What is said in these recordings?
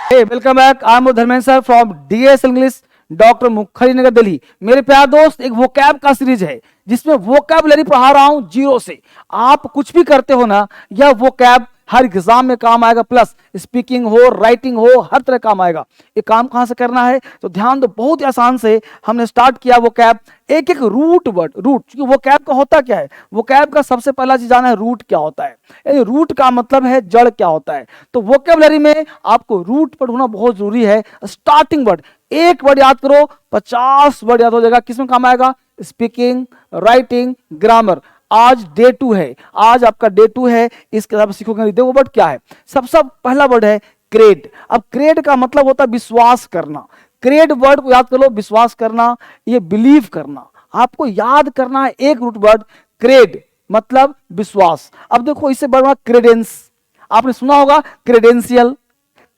Hey, welcome back. I'm Dharmendra sir from DS English, doctor Mukherjee Nagar, Delhi. मेरे प्यार दोस्त, एक वोकैब का सीरीज है जिसमें वोकैबुलरी पढ़ा रहा हूं जीरो से। आप कुछ भी करते हो ना, यह वोकैब हर एग्जाम में काम आएगा, प्लस स्पीकिंग हो, राइटिंग हो, हर तरह काम आएगा। ये काम कहां से करना है तो ध्यान दो, बहुत ही आसान से हमने स्टार्ट किया वोकैब। एक एक रूट वर्ड, रूट, क्योंकि वोकैब का होता क्या है, वोकैब का सबसे पहला चीज जाना है रूट क्या होता है, यानी रूट का मतलब है जड़ क्या होता है। तो वोकैबुलरी में आपको रूट वर्ड होना बहुत जरूरी है। स्टार्टिंग वर्ड, एक वर्ड याद करो 50 वर्ड याद हो जाएगा। किसमें काम आएगा, स्पीकिंग, राइटिंग, ग्रामर। आज डे 2 है, आज आपका डे 2 है। इसके आप सीखोगे। देखो वर्ड क्या है, सबसे पहला वर्ड है क्रेड। अब क्रेड का मतलब होता है विश्वास करना। क्रेड वर्ड को याद कर लो, विश्वास करना, ये बिलीव करना। आपको याद करना है एक रूट वर्ड क्रेड, मतलब विश्वास। अब देखो इससे बढ़ा क्रेडेंस, आपने सुना होगा क्रेडेंशियल,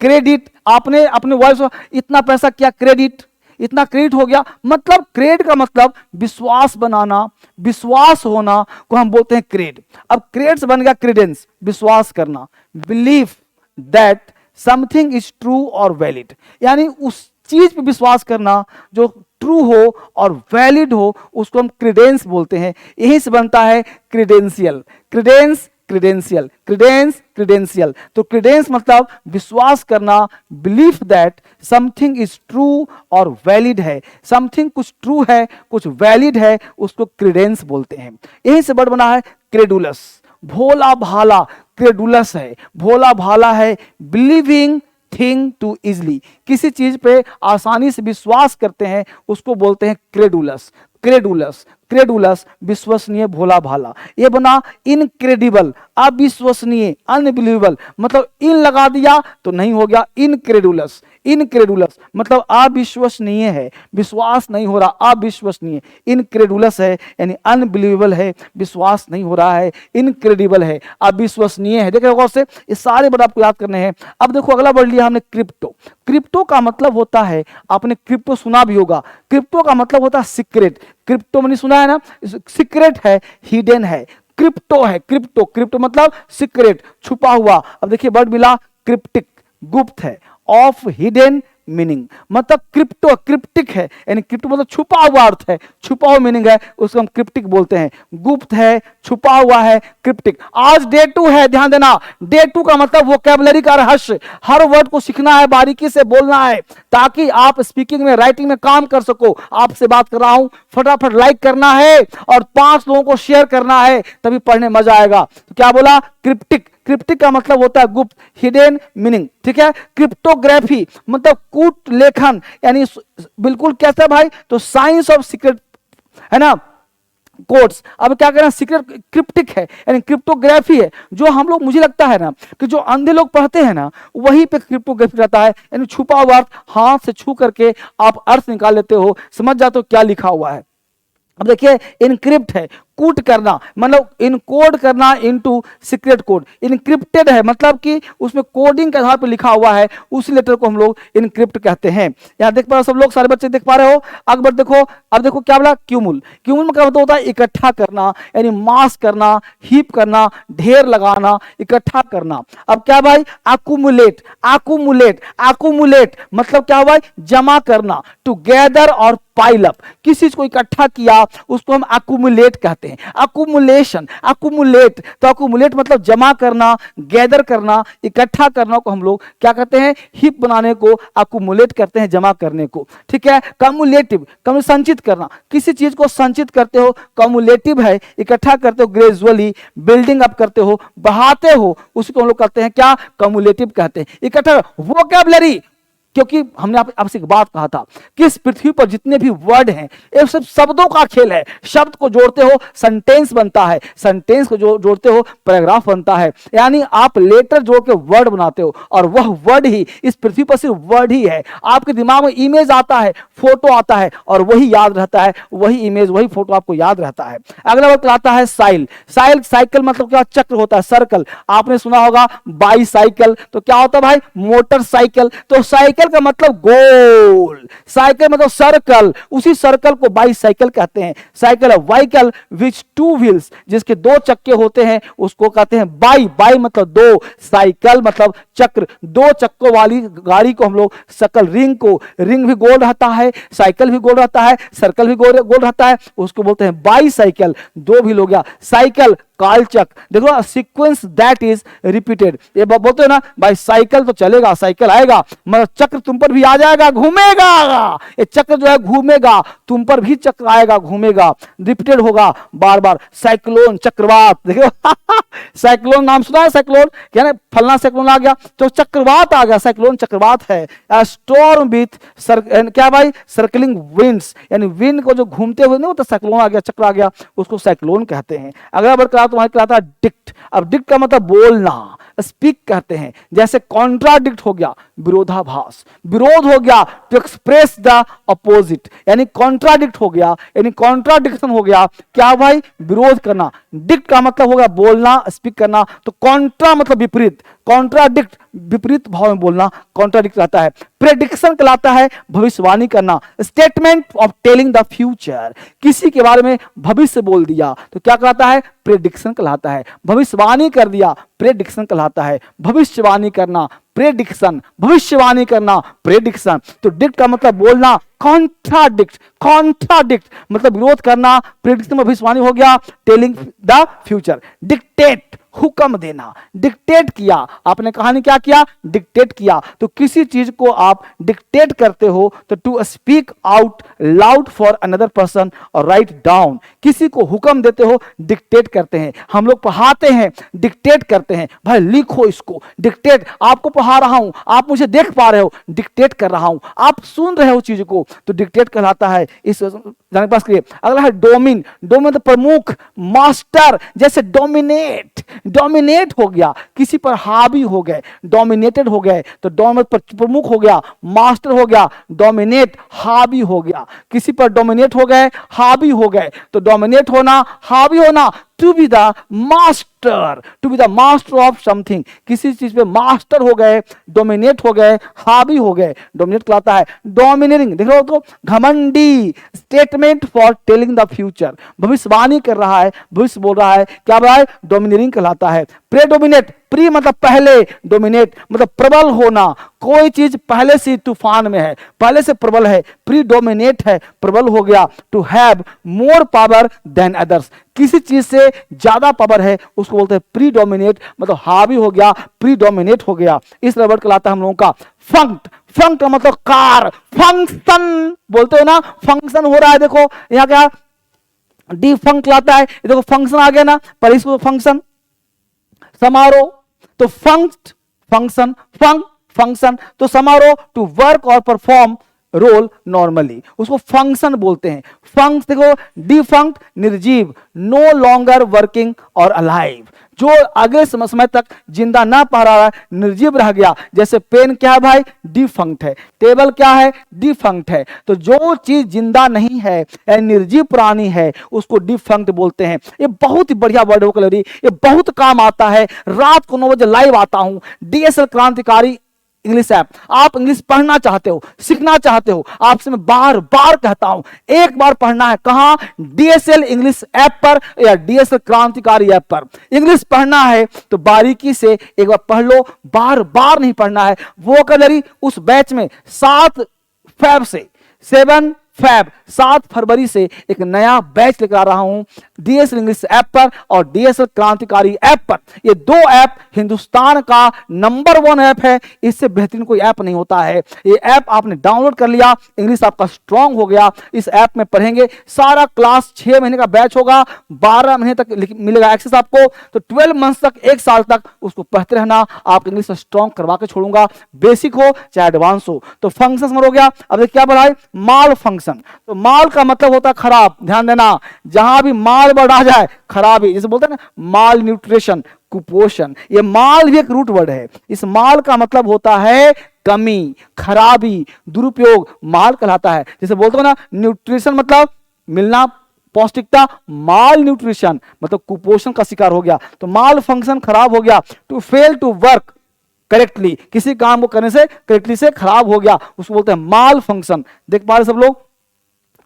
क्रेडिट। आपने अपने वॉइस इतना पैसा किया क्रेडिट, इतना क्रेडिट हो गया, मतलब क्रेड का मतलब विश्वास बनाना, विश्वास होना को हम बोलते हैं क्रेड। अब क्रेड से बन गया क्रेडेंस, विश्वास करना। Believe that something is true और वैलिड, यानी उस चीज पे विश्वास करना जो ट्रू हो और वैलिड हो, उसको हम क्रेडेंस बोलते हैं। यही से बनता है credential, Credence, credential, Credence, credential. तो क्रेडेंस मतलब विश्वास करना, belief that something is true और वैलिड है। समथिंग कुछ ट्रू है, कुछ वैलिड है, उसको क्रेडेंस बोलते हैं। यही से वर्ड बना है क्रेडुलस, भोला भाला, क्रेडुलस है, भोला भाला है। बिलीविंग थिंग टू इजली, किसी चीज पे आसानी से विश्वास करते हैं, उसको बोलते हैं क्रेडुलस। क्रेडुलस, क्रेडुलस विश्वसनीय, भोला भाला। ये बना इनक्रेडिबल, अविश्वसनीय, अनबिलीवेबल, मतलब इन लगा दिया तो नहीं हो गया इनक्रेडुलस। इनक्रेडुलस मतलब अविश्वसनीय है, विश्वास नहीं हो रहा, अविश्वसनीय। इनक्रेडुलस है यानी अनबिलीवेबल है, विश्वास नहीं हो रहा है। इनक्रेडिबल है, अविश्वसनीय है। देखिए गौर से, ये सारे वर्ड आपको याद करने हैं। अब देखो अगला वर्ड लिया हमने क्रिप्टो। क्रिप्टो का मतलब होता है, आपने क्रिप्टो सुना भी होगा, क्रिप्टो का मतलब होता है सीक्रेट। क्रिप्टो मैंने सुना है ना, सीक्रेट है, हिडन है, क्रिप्टो है। क्रिप्टो, क्रिप्टो मतलब सीक्रेट, छुपा हुआ। अब देखिए वर्ड मिला क्रिप्टिक, गुप्त है, ऑफ हिडन मीनिंग, मतलब क्रिप्टो क्रिप्टिक है, यानी क्रिप्टो मतलब छुपा हुआ अर्थ है, छुपा हुआ मीनिंग है, उसको हम क्रिप्टिक बोलते हैं। गुप्त है, छुपा हुआ है, क्रिप्टिक। आज डे 2 है, ध्यान देना। डे 2 का मतलब वोकैबुलरी का रहस्य, हर वर्ड को सीखना है, बारीकी से बोलना है, ताकि आप स्पीकिंग में, राइटिंग में काम कर सको। आपसे बात कर रहा हूं, फटाफट लाइक करना है और 5 लोगों को शेयर करना है, तभी पढ़ने मजा आएगा। तो क्या बोला, क्रिप्टिक। क्रिप्टिक का मतलब होता है गुप्त, हिडन मीनिंग, ठीक है। क्रिप्टोग्राफी मतलब कूट लेखन, यानी बिल्कुल कैसा है भाई, तो साइंस ऑफ सीक्रेट है ना, कोड्स। अब क्या करना, सीक्रेट क्रिप्टिक है, यानी क्रिप्टोग्राफी है। जो हम लोग, मुझे लगता है ना कि जो अंधे लोग पढ़ते हैं ना, वहीं पे क्रिप्टोग्राफी रहता है, यानी छुपा हुआ अर्थ, हाथ से छू करके आप अर्थ निकाल लेते हो, समझ जाते हो क्या लिखा हुआ है। अब देखिए इनक्रिप्ट है, कूट करना, मतलब इनकोड करना इनटू सीक्रेट कोड। इनक्रिप्टेड है मतलब कि उसमें कोडिंग के आधार पर लिखा हुआ है, उसी लेटर को हम लोग इनक्रिप्ट कहते हैं। यहां देख पा रहे हो सब लोग, सारे बच्चे देख पा रहे हो। अकबर देखो, अब देखो क्या बोला, क्यूमुल। क्यूमुल का मतलब होता है इकट्ठा करना, यानी मास करना, हीप करना, ढेर लगाना, इकट्ठा करना। अब क्या भाई, आकुमुलेट, आकुमुलेट, आकुमुलेट मतलब क्या हुआ, जमा करना, टू गैदर और पाइल अप, किसी चीज को इकट्ठा किया उसको हम अकुमुलेट कहते हैं। अकुमुलेशन, अकुमुलेट, तो अकुमुलेट मतलब जमा करना, गैदर करना, इकट्ठा करना को हम लोग क्या कहते हैं, हिप बनाने को अकुमुलेट करते हैं, जमा करने को, ठीक है। कम्युलेटिव, कम संचित करना, किसी चीज को संचित करते हो, कम्युलेटिव है, इकट्ठा करते हो, ग्रेजुअली बिल्डिंग अप करते हो, बढ़ाते हो, उसी को हम लोग कहते हैं क्या, कम्युलेटिव कहते हैं। इकट्ठा वोकैबुलरी, क्योंकि हमने आपसे एक बात कहा था कि इस पृथ्वी पर जितने भी वर्ड हैं ये सब शब्दों का खेल है। शब्द को जोड़ते हो सेंटेंस बनता है, सेंटेंस को जोड़ते हो पैराग्राफ बनता है, यानी आप लेटर जोड़ के वर्ड बनाते हो, और वह वर्ड ही इस पृथ्वी पर सिर्फ वर्ड ही है। आपके दिमाग में इमेज आता है, फोटो आता है, और वही याद रहता है, वही इमेज, वही फोटो आपको याद रहता है। अगला वर्ड आता है साइल। साइल, साइकिल मतलब क्या, चक्र होता है, सर्कल। आपने सुना होगा बाईसाइकिल, तो क्या होता है भाई, मोटरसाइकिल। तो साइकिल साइकिल का मतलब गोल, साइकिल मतलब सर्कल, उसी सर्कल को बाईसाइकिल कहते हैं। साइकिल है व्हीकल विच टू व्हील्स, जिसके दो चक्के होते हैं उसको कहते हैं बाई। बाई मतलब दो, साइकिल मतलब चक्र, दो चक्कों वाली गाड़ी को हम लोग सकल, रिंग को, रिंग भी गोल रहता है, साइकिल भी गोल रहता है, सर्कल भी गोल गोल रहता है, उसको बोलते हैं बाईसाइकिल। दो भी हो गया, साइकिल कालचक, देखो सीक्वेंस दैट इज रिपीटेड। ये बोलते हैं ना भाई साइकिल तो चलेगा, साइकिल आएगा, मतलब चक्र तुम पर भी आ जाएगा, घूमेगा, ये चक्र जो है घूमेगा, तुम पर भी चक्र आएगा, घूमेगा, रिपीटेड होगा बार बार। साइक्लोन, चक्रवात, देखो साइक्लोन नाम सुना है? साइक्लोन क्या ना, फलना साइक्लोन आ गया तो चक्रवात आ गया, साइक्लोन चक्रवात है। स्टॉर्म विथ क्या भाई, सर्कलिंग विंड्स, यानी विंड को जो घूमते हुए नहीं होता, साइक्लोन आ गया, चक्र आ गया, उसको साइक्लोन कहते हैं। अगला वर्ड तुम्हारे कहलाता है डिक्ट। अब डिक्ट का मतलब बोलना, स्पीक कहते हैं। जैसे कॉन्ट्राडिक्ट हो गया, विरोधाभास, विरोध हो गया, टू एक्सप्रेस द अपोजिट, यानी कॉन्ट्राडिक्ट हो गया, यानी कॉन्ट्राडिक्शन हो गया, क्या भाई, विरोध करना। डिक्ट का मतलब होगा बोलना, स्पीक करना, तो कॉन्ट्रा मतलब विपरीत, कॉन्ट्राडिक्ट विपरीत भाव में बोलना, कॉन्ट्राडिक्ट रहता है। प्रेडिक्शन कहलाता है भविष्यवाणी करना, statement of telling the future, किसी के बारे में भविष्य बोल दिया तो क्या कहलाता है, प्रेडिक्शन कहलाता है। भविष्यवाणी कर दिया, प्रेडिक्शन कहलाता है। भविष्यवाणी करना, प्रेडिक्शन, भविष्यवाणी करना, प्रेडिक्शन। तो डिक्ट का मतलब बोलना, कॉन्ट्राडिक्ट, कॉन्ट्राडिक्ट मतलब विरोध करना, प्रेडिक्शन भविष्यवाणी हो गया, टेलिंग द फ्यूचर। डिक्टेट हुक्म देना, डिक्टेट किया, आपने कहानी क्या किया, डिक्टेट किया। तो किसी चीज को आप डिक्टेट करते हो तो to speak out loud for another person और राइट डाउन, किसी को हुक्म देते हो, डिक्टेट करते हैं। हम लोग पढ़ाते हैं, डिक्टेट करते हैं, भाई लिखो इसको, डिक्टेट, आपको पढ़ा रहा हूं, आप मुझे देख पा रहे हो, डिक्टेट कर रहा हूं, आप सुन रहे हो चीज को, तो डिक्टेट कहलाता है। इस जाने पास करिए। अगला है डोमिन, डोमिन तो प्रमुख, मास्टर, जैसे डोमिनेट, डोमिनेट हो गया, किसी पर हावी हो गए, डोमिनेटेड हो गए, तो डोमिनेट प्रमुख हो गया, मास्टर हो गया, डोमिनेट हावी हो गया, किसी पर डोमिनेट हो गए, हावी हो गए, तो डोमिनेट होना, हावी होना, to be the master, to be the master of something, किसी चीज पे मास्टर हो गए, डोमिनेट हो गए, हावी हो गए, डोमिनेट कहलाता है। डोमिनेटिंग देख रहे हो तो घमंडी, statement for telling the future, भविष्यवाणी कर रहा है, भविष्य बोल रहा है, क्या बोला है, डोमिनेटिंग कहलाता है। प्रेडोमिनेट, प्री मतलब पहले, डोमिनेट मतलब प्रबल होना, कोई चीज पहले से तूफान में है, पहले से प्रबल है, प्री डोमिनेट है, प्रबल हो गया। To have more power than others, किसी चीज से ज्यादा पावर है उसको बोलते हैं प्री डोमिनेट, मतलब हावी हो गया, प्री डोमिनेट हो गया। इस वर्ड कहलाता है हम लोगों का फंक्ट। फंक्ट का मतलब कार, फंक्शन बोलते हो ना, फंक्शन हो रहा है, देखो यहाँ क्या डिफंक्ट लाता है, देखो फंक्शन आ गया ना, पर इसको फंक्शन समारोह, तो फंक्ट फंक्शन, फंक्शन, तो समारोह टू वर्क और परफॉर्म रोल नॉर्मली, उसको फंक्शन बोलते हैं। फंक्स देखो, डिफंक्ट निर्जीव, नो लॉन्गर वर्किंग और अलाइव, जो अगले समय तक जिंदा ना पा रहा है, निर्जीव रह गया। जैसे पेन क्या है भाई, डिफंक्ट है, टेबल क्या है, डिफंक्ट है। तो जो चीज जिंदा नहीं है, निर्जीव प्राणी है, उसको डिफंक्ट बोलते हैं। ये बहुत ही बढ़िया वर्ड वोकैबुलरी, ये बहुत काम आता है। रात को 9 बजे लाइव आता हूं, डीएसएल क्रांतिकारी इंग्लिश ऐप। आप इंग्लिश पढ़ना चाहते हो, सीखना चाहते हो, आपसे मैं बार बार कहता हूं, एक बार पढ़ना है, कहां, डीएसएल इंग्लिश ऐप पर या डीएसएल क्रांतिकारी ऐप पर। इंग्लिश पढ़ना है तो बारीकी से एक बार पढ़ लो, बार बार नहीं पढ़ना है। वोकैबुलरी उस बैच में 7 फरवरी से एक नया बैच लेकर आ रहा हूं डीएसएल इंग्लिश ऐप पर और डीएसएल क्रांतिकारी ऐप पर। ये 2 ऐप हिंदुस्तान का नंबर 1 ऐप है, इससे बेहतरीन कोई ऐप नहीं होता है। ये ऐप आपने डाउनलोड कर लिया, इंग्लिश आपका स्ट्रांग हो गया, इस ऐप में पढ़ेंगे, सारा क्लास 6 महीने का बैच होगा, 12 महीने तक मिलेगा एक्सेस आपको, तो 12 मंथ तक, 1 साल तक उसको पढ़ते रहना। आप इंग्लिश स्ट्रांग करवा के छोड़ूंगा, बेसिक हो चाहे एडवांस हो। तो फंक्शन हो गया। अब क्या बढ़ाए, माल फंक्शन, तो माल का मतलब होता है खराब, ध्यान देना, जहां भी माल वर्ड आ जाए खराबी, जैसे बोलते हैं ना माल न्यूट्रिशन, कुपोषण, ये माल भी एक रूट वर्ड है। इस माल का मतलब होता है कमी, खराबी, दुरुपयोग, माल कहलाता है। जैसे बोलते हो ना न्यूट्रिशन मतलब मिलना, पौष्टिकता, माल न्यूट्रिशन मतलब कुपोषण का शिकार हो गया, तो माल फंक्शन खराब हो गया। To fail to work correctly, किसी काम को करने से करेक्टली से खराब हो गया, उसको बोलते हैं माल फंक्शन। देख पा रहे सब लोग।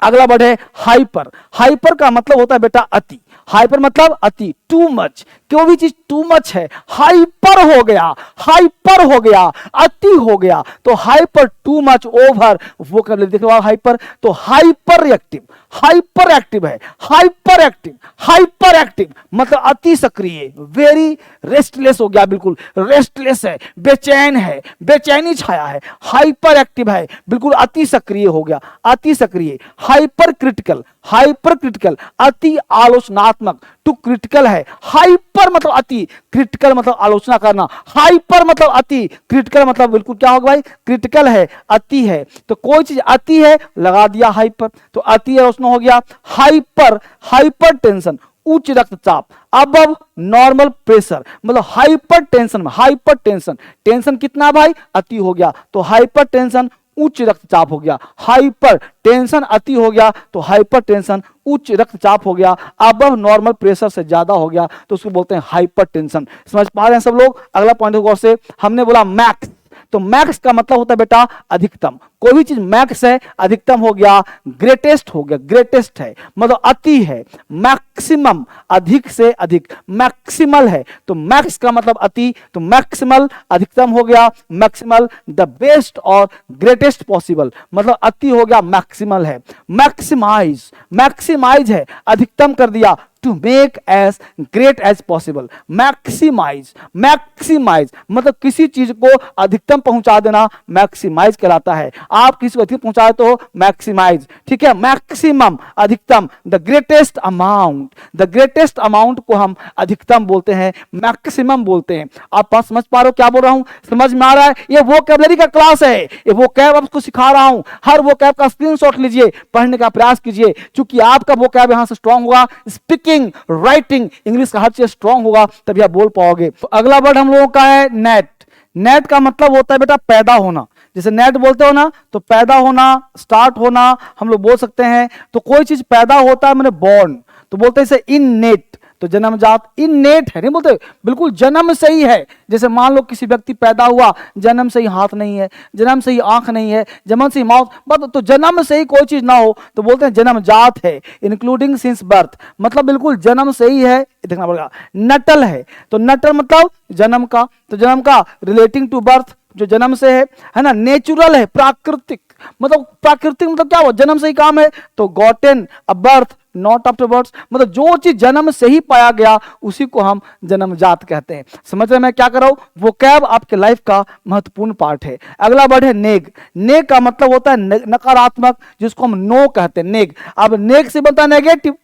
अगला वर्ड है हाइपर। हाइपर का मतलब होता है बेटा अति। हाइपर मतलब अति, टू मच, कोई भी चीज टू मच है, हाइपर हो गया, हाइपर हो गया, अति हो गया, तो हाइपर, टू मच, ओवर, वो कर देख लो हाइपर। तो हाइपर एक्टिव, हाइपर एक्टिव है, हाइपर एक्टिव, हाइपर एक्टिव मतलब अति सक्रिय, वेरी रेस्टलेस हो गया, बिल्कुल रेस्टलेस है, बेचैन है, बेचैनी छाया है, हाइपर एक्टिव है, बिल्कुल अति सक्रिय हो गया, अति सक्रिय। हाइपर क्रिटिकल, हाइपर क्रिटिकल अति आलोचनात्मक, टू क्रिटिकल है, हाइपर मतलब अति, क्रिटिकल मतलब आलोचना करना, हाइपर मतलब अति, क्रिटिकल मतलब बिल्कुल क्या होगा भाई, क्रिटिकल है, अति है। तो कोई चीज अति है लगा दिया हाइपर, तो अति आलोचना हो गया। हाइपर, हाइपर टेंशन उच्च रक्तचाप, अब नॉर्मल प्रेशर मतलब हाइपर टेंशन में, हाइपर टेंशन, टेंशन कितना भाई अति हो गया, तो हाइपर टेंशन उच्च रक्तचाप हो गया। हाइपर टेंशन अति हो गया तो हाइपर टेंशन उच्च रक्तचाप हो गया, अब नॉर्मल प्रेशर से ज्यादा हो गया तो उसको बोलते हैं हाइपर टेंशन। समझ पा रहे हैं सब लोग। अगला पॉइंट गौर से, हमने बोला मैक्स, तो मैक्स का मतलब होता है बेटा अधिकतम, कोई भी चीज मैक्स है अधिकतम हो गया, ग्रेटेस्ट हो गया, ग्रेटेस्ट है मतलब अति है, मैक्सिमम अधिक से अधिक, मैक्सिमल है तो मैक्स का मतलब अति, तो मैक्सिमल अधिकतम हो गया, मैक्सिमल द बेस्ट और ग्रेटेस्ट पॉसिबल मतलब अति हो गया, मैक्सिमल है। मैक्सिमाइज, मैक्सिमाइज है अधिकतम कर दिया, to make as great as possible. Maximize, maximize मतलब किसी चीज को अधिकतम पहुंचा देना मैक्सिमाइज कहलाता है। आप किसी को अधिक पहुंचाए तो समझ, ठीक है। मैक्सिमम अधिकतम, the greatest amount, the greatest amount को हम अधिकतम बोलते हैं, मैक्सिमम बोलते हैं। आप समझ पा रहे हो क्या बोल रहा हूं, समझ में आ रहा है। ये वोकैबुलरी का क्लास है, ये वोकैब आपको सिखा रहा हूं, हर वोकैब का स्क्रीनशॉट लीजिए, पढ़ने का प्रयास कीजिए, क्योंकि आपका वोकैब यहां से स्ट्रांग होगा, स्पीकिंग, राइटिंग, इंग्लिश का हर चीज स्ट्रांग होगा तभी आप बोल पाओगे। तो अगला वर्ड हम लोगों का है नेट। नेट का मतलब होता है बेटा पैदा होना, जैसे नेट बोलते हो ना तो पैदा होना, स्टार्ट होना हम लोग बोल सकते हैं। तो कोई चीज पैदा होता है मैंने बॉर्न, तो बोलते हैं इसे इननेट, तो जन्मजात, इननेट है नहीं बोलते, बिल्कुल जन्म से ही है। जैसे मान लो किसी व्यक्ति पैदा हुआ, जन्म से ही हाथ नहीं है, जन्म से ही आंख नहीं है, जन्म से ही माउथ, बस तो जन्म से ही कोई चीज ना हो तो बोलते हैं जन्मजात है, इंक्लूडिंग सिंस बर्थ मतलब बिल्कुल जन्म से ही है, देखना पड़ेगा। नटल है तो नटल मतलब जन्म का, तो जन्म का रिलेटिंग टू बर्थ जो जन्म से है ना। नेचुरल है, प्राकृतिक मतलब, प्राकृतिक मतलब क्या हुआ, जन्म से ही काम है, तो gotten a birth not after birth मतलब जो चीज जन्म से ही पाया गया उसी को हम जन्मजात कहते हैं। समझ रहे मैं क्या कर रहा हूं, वोकैब आपके लाइफ का महत्वपूर्ण पार्ट है। अगला वर्ड है नेग। नेग का मतलब होता है नकारात्मक, जिसको हम नो कहते हैं, नेग। अब नेग से बनता है नेगेटिव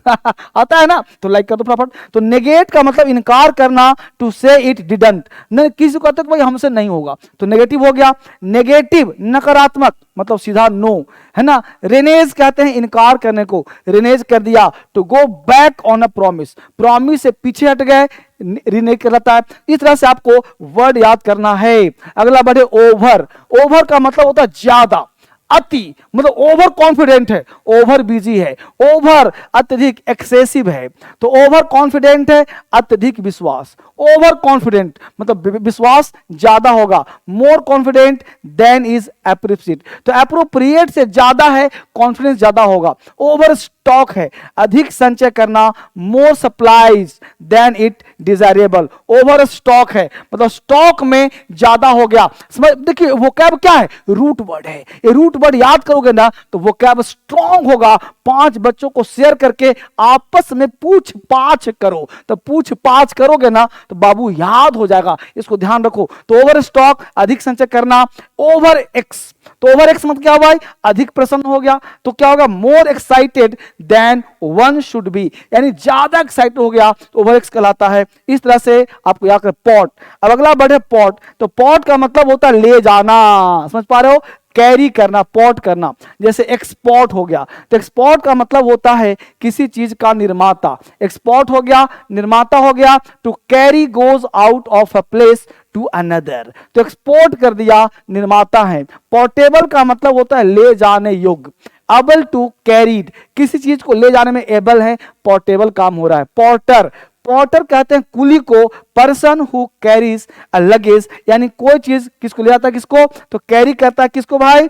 आता है ना, तो लाइक कर दो फटाफट। तो नेगेट का मतलब इनकार करना, टू से इट डिडंट, न किसी को कहते तो भाई हमसे नहीं होगा, तो नेगेटिव हो गया। नेगेटिव नकारात्मक मतलब सीधा नो, है ना। रेनेज कहते हैं इनकार करने को, रेनेज कर दिया, to go back on a promise, promise से पीछे हट गए, रिनेज कहलाता है। इस तरह से आपको वर्ड याद करना है। अगला वर्ड है ओवर। ओवर का मतलब होता है ज्यादा, अति मतलब ओवर कॉन्फिडेंट है, ओवर बिजी है, ओवर अत्यधिक एक्सेसिव है, तो ओवर कॉन्फिडेंट है, अत्यधिक विश्वास। ओवर कॉन्फिडेंट मतलब विश्वास ज्यादा होगा, more confident than is appropriate, तो एप्रोप्रिएट से ज्यादा है, कॉन्फिडेंस ज्यादा होगा। ओवर स्टॉक है, अधिक संचय करना, more supplies than it desirable. Over stock है मतलब स्टॉक में ज्यादा हो गया। समझ, देखिए वोकैब क्या है, रूट वर्ड है, ये रूट वर्ड याद करोगे ना तो वोकैब स्ट्रांग होगा। 5 बच्चों को शेयर करके आपस में पूछ पाछ करो, तो पूछ पाछ करोगे ना तो बाबू याद हो जाएगा, इसको ध्यान रखो। तो ओवर स्टॉक अधिक संचय करना। ओवर एक्स, तो ओवर एक्स मतलब क्या हुआ, अधिक प्रसन्न हो गया, तो क्या होगा, more excited than one should be, यानी ज्यादा एक्साइटेड हो गया तो ओवर एक्स कहलाता है। इस तरह से आपको याद कर पॉट। अब अगला वर्ड है पॉट। तो पॉट का मतलब होता है ले जाना, समझ पा रहे हो, कैरी करना, पॉट करना। जैसे एक्सपोर्ट हो गया, तो एक्सपोर्ट का मतलब होता है किसी चीज का निर्माता, एक्सपोर्ट हो गया, निर्माता हो गया। To carry goes out of a place to another, तो एक्सपोर्ट कर दिया, निर्माता है। पोर्टेबल का मतलब होता है ले जाने योग्य। एबल टू कैरीड, किसी चीज को ले जाने में एबल है, पोर्टेबल काम हो रहा है। पोर्टर, पोर्टर कहते हैं कुली को, person who carries a luggage, यानी कोई चीज किसको ले जाता है, किसको, तो कैरी करता है किसको भाई,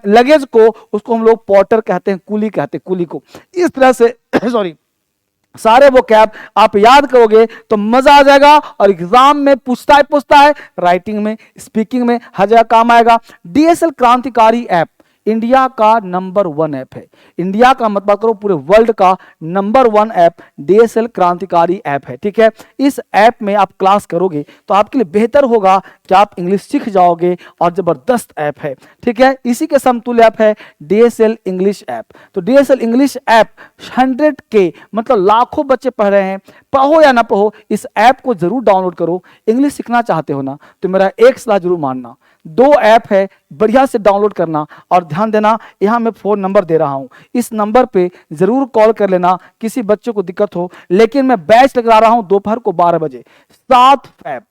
लगेज को, उसको हम लोग पोर्टर कहते हैं, कुली कहते हैं, कुली को। इस तरह से सॉरी सारे वो कैब आप याद करोगे तो मजा आ जाएगा, और एग्जाम में पूछता है, राइटिंग में, स्पीकिंग में हर जगह काम आएगा। डीएसएल क्रांतिकारी ऐप इंडिया का नंबर 1 ऐप है। इंडिया का मत बात करो, पूरे वर्ल्ड का नंबर 1 ऐप डीएसएल क्रांतिकारी ऐप है। ठीक है, इस ऐप में आप क्लास करोगे तो आपके लिए बेहतर होगा कि आप इंग्लिश सीख जाओगे, और जबरदस्त ऐप है। ठीक है, इसी के समतुल्य ऐप है डीएसएल इंग्लिश ऐप। तो डीएसएल इंग्लिश ऐप 100K मतलब लाखों बच्चे पढ़ रहे हैं, पढ़ो या ना पढ़ो, इस ऐप को जरूर डाउनलोड करो। इंग्लिश सीखना चाहते हो ना तो मेरा एक सलाह जरूर मानना, 2 ऐप है, बढ़िया से डाउनलोड करना, और ध्यान देना यहां मैं फोन नंबर दे रहा हूं, इस नंबर पे जरूर कॉल कर लेना किसी बच्चे को दिक्कत हो। लेकिन मैं बैच लगा रहा हूं दोपहर को 12 बजे, 7 फेब,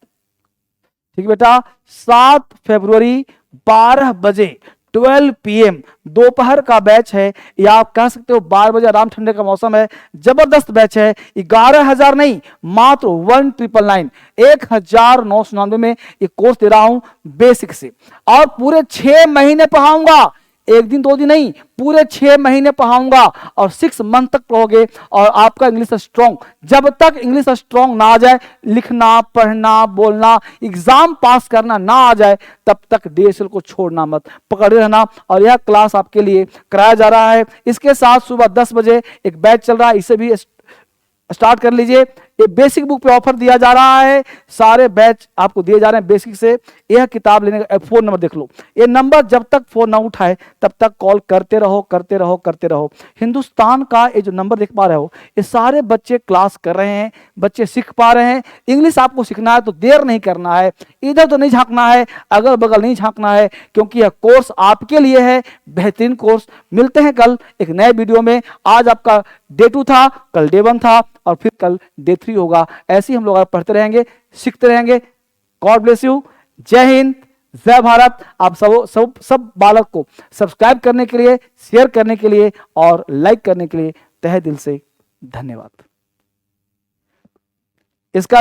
ठीक बेटा, 7 फरवरी 12 बजे 12 PM दोपहर का बैच है, या आप कह सकते हो 12 बजे, आराम ठंडे का मौसम है, जबरदस्त बैच है। 11,000 नहीं, मात्र 1999 1999 में ये कोर्स दे रहा हूं बेसिक से, और पूरे 6 महीने पढ़ाऊंगा, एक दिन 2 दिन नहीं, पूरे 6 महीने पढ़ाऊंगा, और 6 मंथ तक पढ़ोगे, और आपका इंग्लिश स्ट्रॉन्ग, जब तक इंग्लिश स्ट्रॉन्ग ना आ जाए, लिखना पढ़ना बोलना एग्जाम पास करना ना आ जाए, तब तक डीएसएल को छोड़ना मत, पकड़े रहना। और यह क्लास आपके लिए कराया जा रहा है। इसके साथ सुबह 10 बजे एक बैच चल रहा है, इसे भी स्टार्ट कर लीजिए। ये बेसिक बुक पे ऑफर दिया जा रहा है, सारे बैच आपको दिए जा रहे हैं बेसिक से। यह किताब लेने का फोन नंबर देख लो, ये नंबर जब तक फोन ना उठाए तब तक कॉल करते रहो करते रहो करते रहो। हिंदुस्तान का ये जो नंबर देख पा रहे हो, ये सारे बच्चे क्लास कर रहे हैं, बच्चे सीख पा रहे हैं। इंग्लिश आपको सीखना है तो देर नहीं करना है, इधर तो नहीं झांकना है, अगल बगल नहीं झांकना है, क्योंकि यह कोर्स आपके लिए है, बेहतरीन कोर्स। मिलते हैं कल एक नए वीडियो में। आज आपका डे 2 था, कल डे 1 था, और फिर कल डे 3 होगा। ऐसे ही हम लोग पढ़ते रहेंगे, सीखते रहेंगे। गॉड ब्लेस यू, जय हिंद, जय भारत। आप सब बालक को सब्सक्राइब करने के लिए, शेयर करने के लिए और लाइक करने के लिए तहे दिल से धन्यवाद। इसका